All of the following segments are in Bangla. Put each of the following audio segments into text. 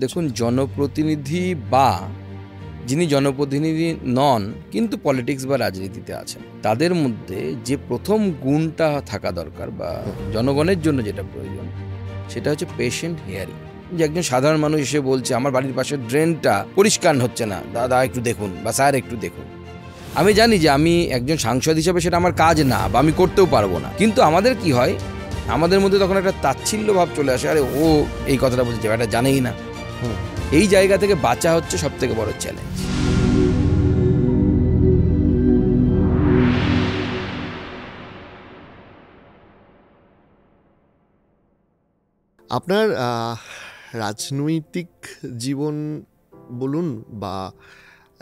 দেখুন, জনপ্রতিনিধি বা যিনি জনপ্রতিনিধি নন কিন্তু পলিটিক্স বা রাজনীতিতে আছেন, তাদের মধ্যে যে প্রথম গুণটা থাকা দরকার বা জনগণের জন্য যেটা প্রয়োজন, সেটা হচ্ছে পেশেন্ট হিয়ারিং। যে একজন সাধারণ মানুষ এসে বলছে আমার বাড়ির পাশের ড্রেনটা পরিষ্কার হচ্ছে না, দাদা একটু দেখুন বা স্যার একটু দেখুন। আমি জানি যে আমি একজন সাংসদ হিসেবে সেটা আমার কাজ না বা আমি করতেও পারবো না, কিন্তু আমাদের কি হয়, আমাদের মধ্যে তখন একটা তাচ্ছিল্য ভাব চলে আসে, আরে ও এই কথাটা বলছে, এটা জানেই না। এই জায়গা থেকে বাঁচা হচ্ছে সব থেকে বড় চ্যালেঞ্জ। আপনার রাজনৈতিক জীবন বলুন বা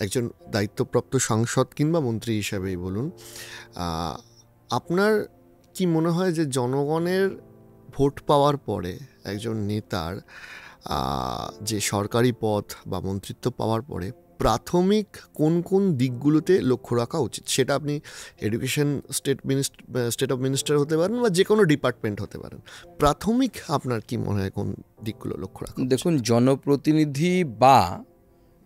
একজন দায়িত্বপ্রাপ্ত সাংসদ কিংবা মন্ত্রী হিসাবেই বলুন, আপনার কি মনে হয় যে জনগণের ভোট পাওয়ার পরে একজন নেতার যে সরকারি পদ বা মন্ত্রিত্ব পাওয়ার পরে প্রাথমিক কোন কোন দিকগুলোতে লক্ষ্য রাখা উচিত? সেটা আপনি এডুকেশন স্টেট অফ মিনিস্টার হতে পারেন বা যে কোনো ডিপার্টমেন্ট হতে পারেন। প্রাথমিক আপনার কি মনে হয় কোন দিকগুলো লক্ষ্য রাখা? দেখুন, জনপ্রতিনিধি বা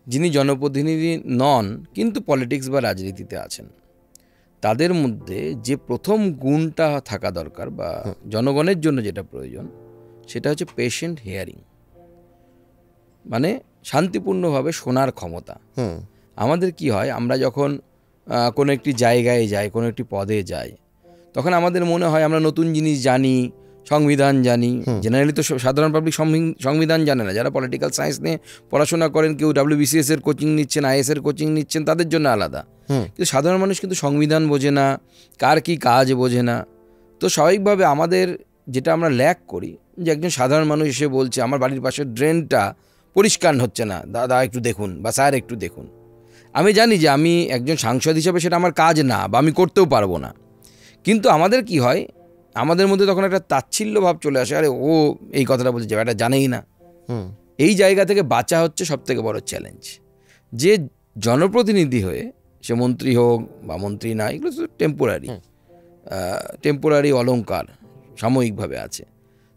যিনি জনপ্রতিনিধি নন কিন্তু পলিটিক্স বা রাজনীতিতে আছেন, তাদের মধ্যে যে প্রথম গুণটা থাকা দরকার বা জনগণের জন্য যেটা প্রয়োজন, সেটা হচ্ছে পেশেন্ট হিয়ারিং, মানে শান্তিপূর্ণভাবে শোনার ক্ষমতা। আমাদের কি হয়, আমরা যখন কোনো একটি জায়গায় যাই, কোনো একটি পদে যাই, তখন আমাদের মনে হয় আমরা নতুন জিনিস জানি, সংবিধান জানি। জেনারেলি তো সাধারণ পাবলিক সংবিধান জানে না। যারা পলিটিক্যাল সায়েন্স নিয়ে পড়াশোনা করেন, কেউ WBCS এর কোচিং নিচ্ছেন, IAS এর কোচিং নিচ্ছেন, তাদের জন্য আলাদা। কিন্তু সাধারণ মানুষ কিন্তু সংবিধান বোঝে না, কার কি কাজ বোঝে না। তো স্বাভাবিকভাবে আমাদের যেটা আমরা ল্যাক করি, যে একজন সাধারণ মানুষ এসে বলছে আমার বাড়ির পাশের ড্রেনটা পরিষ্কার হচ্ছে না, দাদা একটু দেখুন বা স্যার একটু দেখুন। আমি জানি যে আমি একজন সাংসদ হিসেবে সেটা আমার কাজ না বা আমি করতেও পারবো না, কিন্তু আমাদের কি হয়, আমাদের মধ্যে তখন একটা তাচ্ছিল্য ভাব চলে আসে, আরে ও এই কথাটা বলছে, এটা জানেই না। এই জায়গা থেকে বাঁচা হচ্ছে সব থেকে বড় চ্যালেঞ্জ। যে জনপ্রতিনিধি হয়ে, সে মন্ত্রী হোক বা মন্ত্রী না, এগুলো তো টেম্পোরারি অলংকার, সাময়িকভাবে আছে।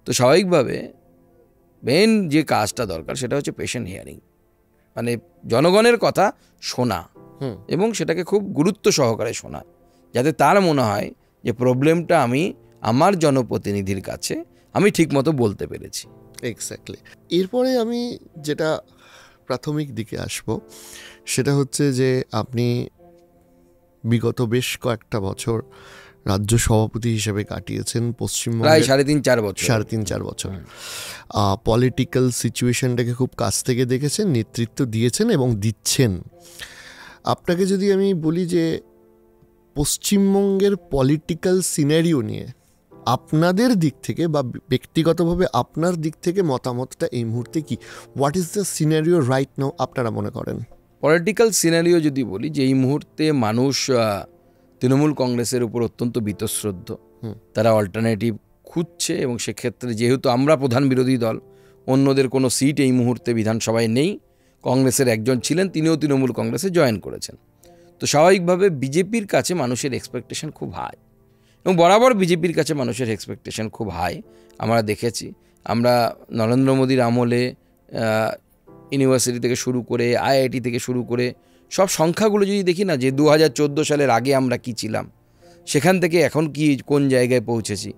তো স্বাভাবিকভাবে মেন যে কাজটা দরকার সেটা হচ্ছে পেশেন্ট হিয়ারিং, মানে জনগণের কথা শোনা এবং সেটাকে খুব গুরুত্ব সহকারে শোনা, যাতে তার মনে হয় যে প্রবলেমটা আমি আমার জনপ্রতিনিধির কাছে আমি ঠিকমতো বলতে পেরেছি। এক্স্যাক্টলি। এরপরে আমি যেটা প্রাথমিক দিকে আসব, সেটা হচ্ছে যে আপনি বিগত বেশ কয়েকটা বছর রাজ্য সভাপতি হিসেবে কাটিয়েছেন পশ্চিমবঙ্গে, প্রায় 3.5-4 বছর। পলিটিক্যাল সিচুয়েশনটাকে খুব কাছ থেকে দেখেছেন, নেতৃত্ব দিয়েছেন এবং দিচ্ছেন। আপনাকে যদি আমি বলি যে পশ্চিমবঙ্গের পলিটিক্যাল সিনারিও নিয়ে আপনাদের দিক থেকে বা ব্যক্তিগতভাবে আপনার দিক থেকে মতামতটা এই মুহূর্তে কি? What is the scenario right now আপনারা মনে করেন? পলিটিক্যাল সিনারিও যদি বলি, যে এই মুহূর্তে মানুষ তৃণমূল কংগ্রেসের উপর অত্যন্ত বীতশ্রদ্ধ, তারা অল্টারনেটিভ খুঁজছে, এবং সেক্ষেত্রে যেহেতু আমরা প্রধান বিরোধী দল, অন্যদের কোনো সিট এই মুহূর্তে বিধানসভায় নেই। কংগ্রেসের একজন ছিলেন, তিনিও তৃণমূল কংগ্রেসে জয়েন করেছেন। তো স্বাভাবিকভাবে বিজেপির কাছে মানুষের এক্সপেকটেশন খুব হাই, এবং বরাবর বিজেপির কাছে মানুষের এক্সপেকটেশন খুব হাই। আমরা দেখেছি, আমরা নরেন্দ্র মোদীর আমলে ইউনিভার্সিটি থেকে শুরু করে IIT থেকে শুরু করে সব সংখ্যাগুলো যদি দেখি না, যে 2014 সালের আগে আমরা কি ছিলাম, সেখান থেকে এখন কি কোন জায়গায় পৌঁছেছি,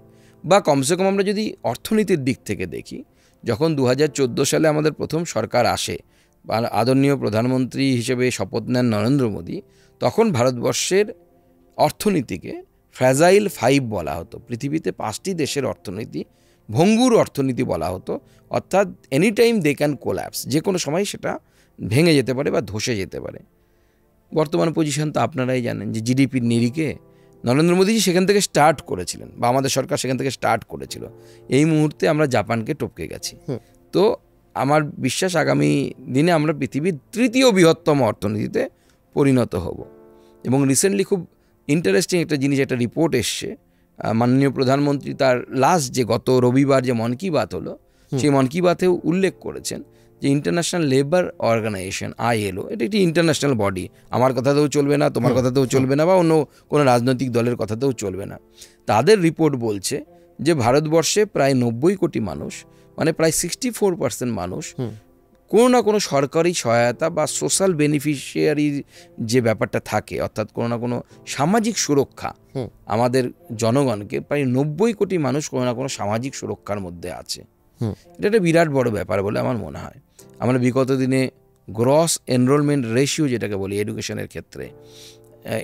বা কমসে কম আমরা যদি অর্থনীতির দিক থেকে দেখি, যখন 2014 সালে আমাদের প্রথম সরকার আসে বা আদরণীয় প্রধানমন্ত্রী হিসেবে শপথ নেন নরেন্দ্র মোদী, তখন ভারতবর্ষের অর্থনীতিকে ফ্র্যাজাইল 5 বলা হতো। পৃথিবীতে 5টি দেশের অর্থনীতি ভঙ্গুর অর্থনীতি বলা হতো, অর্থাৎ any time they can collapse, যে কোনো সময় সেটা ভেঙে যেতে পারে বা ধসে যেতে পারে। বর্তমান পজিশন তো আপনারাই জানেন, যে জিডিপির নিরিখে নরেন্দ্র মোদীজি সেখান থেকে স্টার্ট করেছিলেন, বা আমাদের সরকার সেখান থেকে স্টার্ট করেছিল। এই মুহূর্তে আমরা জাপানকে টপকে গেছি। তো আমার বিশ্বাস আগামী দিনে আমরা পৃথিবীর 3য় বৃহত্তম অর্থনীতিতে পরিণত হব। এবং রিসেন্টলি খুব ইন্টারেস্টিং একটা জিনিস, একটা রিপোর্ট এসছে, মাননীয় প্রধানমন্ত্রী তার লাস্ট যে গত রবিবার যে মন কি বাত হলো, সেই মন কি বাতেও উল্লেখ করেছেন যে ইন্টারন্যাশনাল লেবার অর্গানাইজেশন ILO, এটা একটি ইন্টারন্যাশনাল বডি, আমার কথাতেও চলবে না, তোমার কথাতেও চলবে না, বা অন্য কোনো রাজনৈতিক দলের কথাতেও চলবে না। তাদের রিপোর্ট বলছে যে ভারতবর্ষে প্রায় 90 কোটি মানুষ, মানে প্রায় 64% মানুষ কোনো না কোনো সরকারি সহায়তা বা সোশ্যাল বেনিফিশিয়ারির যে ব্যাপারটা থাকে, অর্থাৎ কোনো না কোনো সামাজিক সুরক্ষা আমাদের জনগণকে, প্রায় 90 কোটি মানুষ কোনো না কোনো সামাজিক সুরক্ষার মধ্যে আছে। এটা একটা বিরাট বড় ব্যাপার বলে আমার মনে হয়। আমরা বিগত দিনে গ্রস এনরোলমেন্ট রেশিও যেটাকে বলি এডুকেশনের ক্ষেত্রে,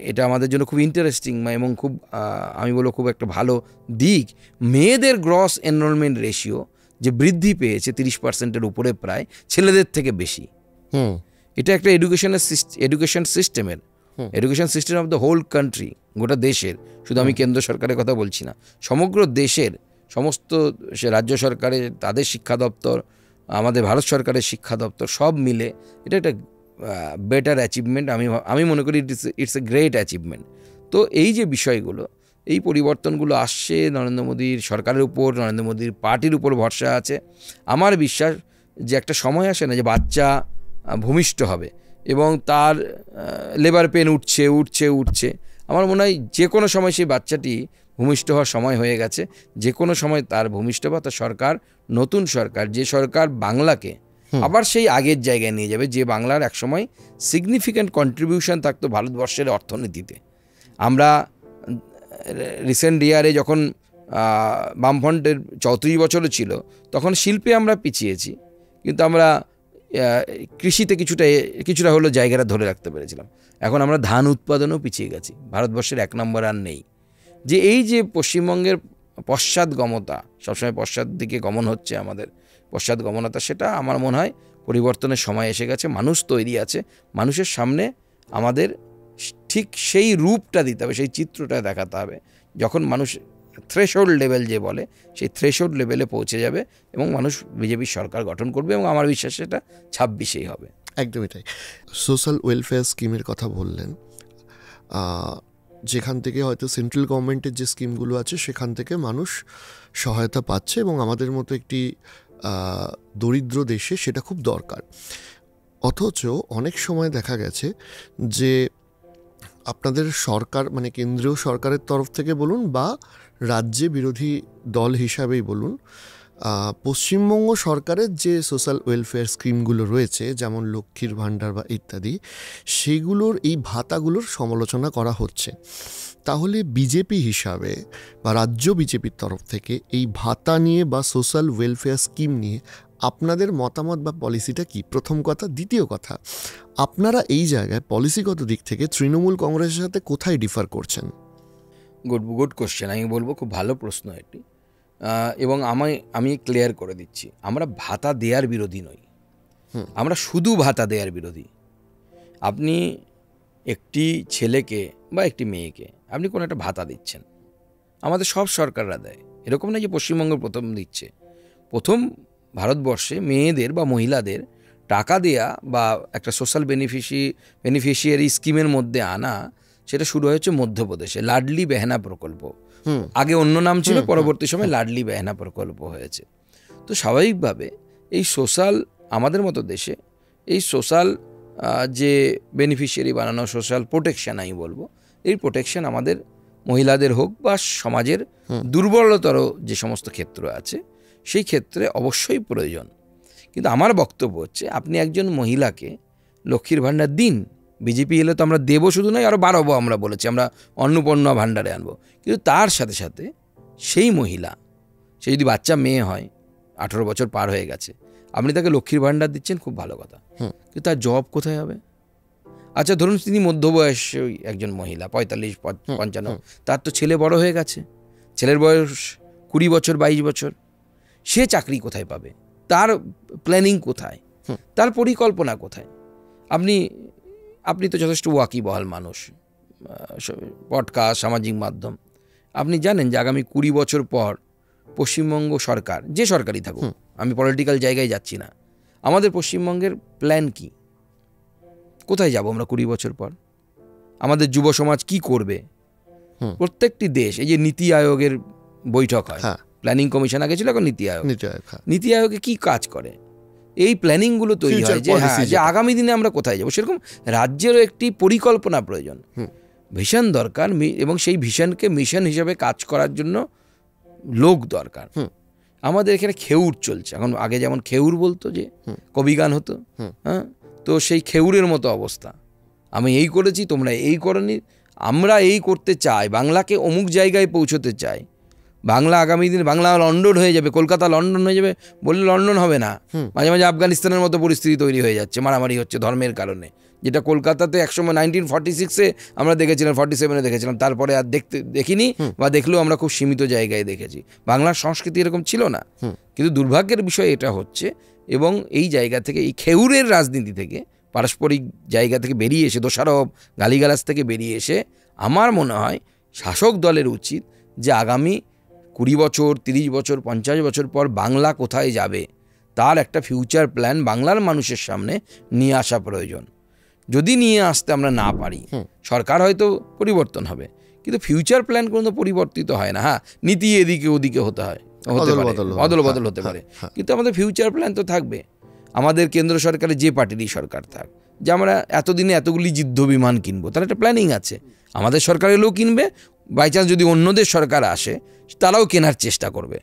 এটা আমাদের জন্য খুব ইন্টারেস্টিং এবং খুব আমি বলবো খুব একটা ভালো দিক। মেয়েদের গ্রস এনরোলমেন্ট রেশিও যে বৃদ্ধি পেয়েছে 30%-এর উপরে, প্রায় ছেলেদের থেকে বেশি। এটা একটা education system of the whole country, গোটা দেশের, শুধু আমি কেন্দ্র সরকারের কথা বলছি না, সমগ্র দেশের সমস্ত রাজ্য সরকারের তাদের শিক্ষা দপ্তর, আমাদের ভারত সরকারের শিক্ষা দপ্তর সব মিলে এটা একটা বেটার অ্যাচিভমেন্ট। আমি মনে করি ইটস এ গ্রেট অ্যাচিভমেন্ট। তো এই যে বিষয়গুলো, এই পরিবর্তনগুলো আসছে নরেন্দ্র মোদীর সরকারের উপর, নরেন্দ্র মোদীর পার্টির উপর ভরসা আছে। আমার বিশ্বাস যে একটা সময় আসে না যে বাচ্চা ভূমিষ্ঠ হবে এবং তার লেবার পেন উঠছে। আমার মনে হয় যে কোনো সময় সেই বাচ্চাটি ভূমিষ্ঠ হওয়ার সময় হয়ে গেছে। যে কোনো সময় তার ভূমিষ্ঠ বা তার সরকার, নতুন সরকার, যে সরকার বাংলাকে আবার সেই আগের জায়গায় নিয়ে যাবে, যে বাংলার একসময় সিগনিফিক্যান্ট কন্ট্রিবিউশন থাকতো ভারতবর্ষের অর্থনীতিতে। আমরা রিসেন্ট ইয়ারে যখন বামফ্রন্টের 34 বছরও ছিল, তখন শিল্পে আমরা পিছিয়েছি, কিন্তু আমরা কৃষিতে কিছুটা হলো জায়গাটা ধরে রাখতে পেরেছিলাম। এখন আমরা ধান উৎপাদনেও পিছিয়ে গেছি, ভারতবর্ষের 1 নম্বর আর নেই। যে এই যে পশ্চিমবঙ্গের পশ্চাৎগমতা, সবসময় পশ্চাৎ দিকে গমন হচ্ছে আমাদের পশ্চাৎগমনতা, সেটা আমার মনে হয় পরিবর্তনের সময় এসে গেছে। মানুষ তৈরি আছে, মানুষের সামনে আমাদের ঠিক সেই রূপটা দিতে হবে, সেই চিত্রটা দেখাতে হবে। যখন মানুষ থ্রেশহোল্ড লেভেল যে বলে, সেই থ্রেশহোল্ড লেভেলে পৌঁছে যাবে এবং মানুষ বিজেপির সরকার গঠন করবে, এবং আমার বিশ্বাস সেটা 26-এই হবে। একদমই তাই। সোশ্যাল ওয়েলফেয়ার স্কিমের কথা বললেন, যেখান থেকে হয়তো সেন্ট্রাল গভর্নমেন্টের যে স্কিমগুলো আছে সেখান থেকে মানুষ সহায়তা পাচ্ছে, এবং আমাদের মতো একটি দরিদ্র দেশে সেটা খুব দরকার। অথচ অনেক সময় দেখা গেছে যে আপনাদের সরকার, মানে কেন্দ্রীয় সরকারের তরফ থেকে বলুন বা রাজ্যে বিরোধী দল হিসাবেই বলুন, পশ্চিমবঙ্গ সরকারের যে সোশ্যাল ওয়েলফেয়ার স্কিমগুলো রয়েছে, যেমন লক্ষ্মীর ভাণ্ডার বা ইত্যাদি, সেগুলোর এই ভাতাগুলোর সমালোচনা করা হচ্ছে। তাহলে বিজেপি হিসাবে বা রাজ্য বিজেপির তরফ থেকে এই ভাতা নিয়ে বা সোশ্যাল ওয়েলফেয়ার স্কিম নিয়ে আপনাদের মতামত বা পলিসিটা কি? প্রথম কথা। দ্বিতীয় কথা, আপনারা এই জায়গায় পলিসিগত দিক থেকে তৃণমূল কংগ্রেসের সাথে কোথায় ডিফার করছেন? Good question. আমি বলবো খুব ভালো প্রশ্ন এটি, এবং আমি ক্লিয়ার করে দিচ্ছি, আমরা ভাতা দেওয়ার বিরোধী নই, আমরা শুধু ভাতা দেওয়ার বিরোধী। আপনি একটি ছেলেকে বা একটি মেয়েকে আপনি কোনো একটা ভাতা দিচ্ছেন, আমাদের সব সরকাররা দেয়, এরকম না যে পশ্চিমবঙ্গ প্রথম দিচ্ছে। প্রথম ভারতবর্ষে মেয়েদের বা মহিলাদের টাকা দেয়া বা একটা সোশ্যাল বেনিফিশিয়ারি স্কিমের মধ্যে আনা, সেটা শুরু হয়েছে মধ্যপ্রদেশে, লাডলি বেহেনা প্রকল্প। আগে অন্য নাম ছিল, পরবর্তী সময় লাডলি বেহেনা প্রকল্প হয়েছে। তো স্বাভাবিকভাবে এই সোশ্যাল, আমাদের মতো দেশে এই সোশ্যাল যে বেনিফিশিয়ারি বানানো, সোশ্যাল প্রোটেকশন আমি বলবো, এই প্রোটেকশন আমাদের মহিলাদের হোক বা সমাজের দুর্বলতর যে সমস্ত ক্ষেত্র আছে সেই ক্ষেত্রে অবশ্যই প্রয়োজন। কিন্তু আমার বক্তব্য হচ্ছে, আপনি একজন মহিলাকে লক্ষ্মীর ভাণ্ডার দিন, বিজেপি এলে তো আমরা দেবো শুধু নয়, আরও বাড়াবো, আমরা বলেছি আমরা অন্নপূর্ণা ভাণ্ডারে আনবো। কিন্তু তার সাথে সাথে সেই মহিলা, সে যদি বাচ্চা মেয়ে হয়, 18 বছর পার হয়ে গেছে, আপনি তাকে লক্ষ্মীর ভাণ্ডার দিচ্ছেন, খুব ভালো কথা, কিন্তু তার জব কোথায় হবে? আচ্ছা ধরুন তিনি মধ্যবয়সী একজন মহিলা, 45-55, তার তো ছেলে বড় হয়ে গেছে, ছেলের বয়স 20 বছর 22 বছর, সে চাকরি কোথায় পাবে? তার প্ল্যানিং কোথায়? তার পরিকল্পনা কোথায়? আপনি তো যথেষ্ট ওয়াকিবহাল মানুষ, পডকাস্ট, সামাজিক মাধ্যম, আপনি জানেন যে আগামী 20 বছর পর পশ্চিমবঙ্গ সরকার, যে সরকারই থাকুক, আমি পলিটিক্যাল জায়গায় যাচ্ছি না, আমাদের পশ্চিমবঙ্গের প্ল্যান কি? কোথায় যাব আমরা 20 বছর পর? আমাদের যুব সমাজ কি করবে? প্রত্যেকটি দেশ, এই যে নীতি আয়োগের বৈঠক হয়, প্ল্যানিং কমিশন আগে ছিল, এখন নীতি আয়োগে কি কাজ করে? এই প্ল্যানিংগুলো তৈরি হয় যে আগামী দিনে আমরা কোথায় যাব। সেরকম রাজ্যেরও একটি পরিকল্পনা প্রয়োজন, ভিশন দরকার, এবং সেই ভিশনকে মিশন হিসেবে কাজ করার জন্য লোক দরকার। আমাদের এখানে খেউর চলছে এখন, আগে যেমন খেউর বলতো যে কবিগান হতো, হ্যাঁ, তো সেই খেউরের মতো অবস্থা। আমি এই করেছি, তোমরা এই করনি, আমরা এই করতে চাই, বাংলাকে অমুক জায়গায় পৌঁছতে চাই, বাংলা আগামী দিনে বাংলা লন্ডন হয়ে যাবে, কলকাতা লন্ডন হয়ে যাবে বললে লন্ডন হবে না। মাঝে মাঝে আফগানিস্তানের মতো পরিস্থিতি তৈরি হয়ে যাচ্ছে, মারামারি হচ্ছে ধর্মের কারণে, যেটা কলকাতাতে একসময় 1946-এ আমরা দেখেছিলাম, 47-এ দেখেছিলাম, তারপরে আর দেখিনি, বা দেখলেও আমরা খুব সীমিত জায়গায় দেখেছি। বাংলার সংস্কৃতি এরকম ছিল না। কিন্তু দুর্ভাগ্যের বিষয় এটা হচ্ছে, এবং এই জায়গা থেকে, এই খেউরের রাজনীতি থেকে, পারস্পরিক জায়গা থেকে বেরিয়ে এসে, দোষারোপ গালিগালাজ থেকে বেরিয়ে এসে, আমার মনে হয় শাসক দলের উচিত যে আগামী 20 বছর, 30 বছর, 50 বছর পর বাংলা কোথায় যাবে তার একটা ফিউচার প্ল্যান বাংলার মানুষের সামনে নিয়ে আসা প্রয়োজন। যদি নিয়ে আসতে আমরা না পারি, সরকার হয়তো পরিবর্তন হবে, কিন্তু ফিউচার প্ল্যান কোনো পরিবর্তিত হয় না। হ্যাঁ, নীতি এদিকে ওদিকে হতে পারে, অদল বদল হতে পারে, কিন্তু আমাদের ফিউচার প্ল্যান তো থাকবে। আমাদের কেন্দ্র সরকারের যে পার্টিরই সরকার থাক, যে আমরা এতদিনে এতগুলি যুদ্ধ বিমান কিনবো, তার একটা প্ল্যানিং আছে। আমাদের সরকার এলেও কিনবে, বাই চান্স যদি অন্যদের সরকার আসে তারাও কেনার চেষ্টা করবে।